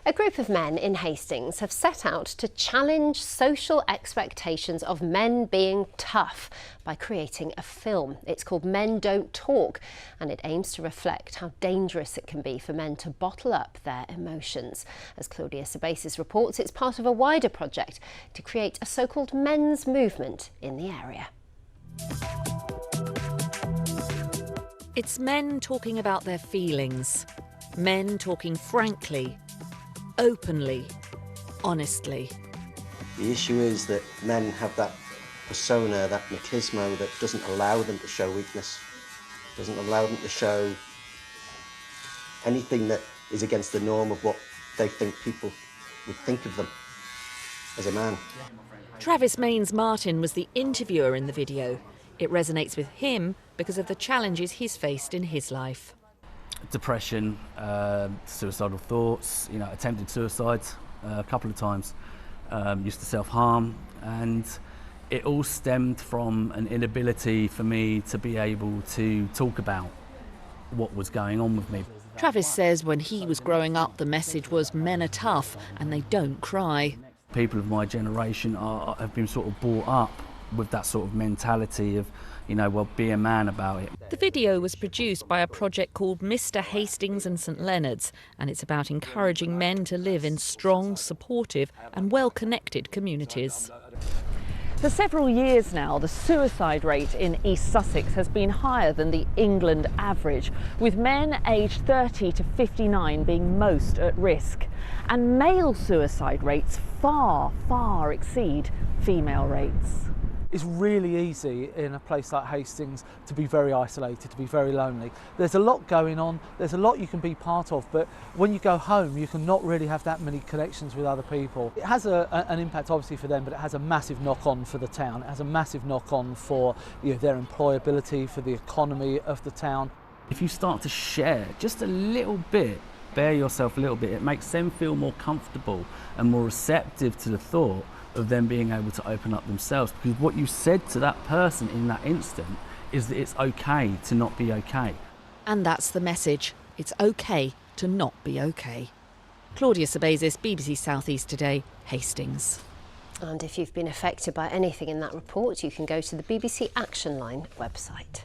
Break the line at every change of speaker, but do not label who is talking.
A group of men in Hastings have set out to challenge social expectations of men being tough by creating a film. It's called Men Don't Talk, and it aims to reflect how dangerous it can be for men to bottle up their emotions. As Claudia Sabasis reports, it's part of a wider project to create a so-called men's movement in the area.
It's men talking about their feelings, men talking frankly, openly, honestly.
The issue is that men have that persona, that machismo that doesn't allow them to show weakness, doesn't allow them to show anything that is against the norm of what they think people would think of them as a man.
Travis Mains Martin was the interviewer in the video. It resonates with him because of the challenges he's faced in his life.
Depression, suicidal thoughts, attempted suicide a couple of times, used to self-harm, and it all stemmed from an inability for me to be able to talk about what was going on with me.
Travis says when he was growing up, the message was men are tough and they don't cry.
People of my generation have been sort of brought up with that sort of mentality of, well, be a man about it.
The video was produced by a project called Mr. Hastings and St Leonards, and it's about encouraging men to live in strong, supportive and well-connected communities. For several years now, the suicide rate in East Sussex has been higher than the England average, with men aged 30 to 59 being most at risk. And male suicide rates far exceed female rates.
It's really easy in a place like Hastings to be very isolated, to be very lonely. There's a lot going on, there's a lot you can be part of, but when you go home you can not really have that many connections with other people. It has an impact obviously for them, but it has a massive knock-on for the town. It has a massive knock-on for their employability, for the economy of the town.
If you start to share just a little bit, bare yourself a little bit, it makes them feel more comfortable and more receptive to the thought of them being able to open up themselves, because what you said to that person in that instant is that it's okay to not be okay.
And that's the message. It's okay to not be okay. Claudia Sabasis, BBC South East Today, Hastings.
And if you've been affected by anything in that report, you can go to the BBC Action Line website.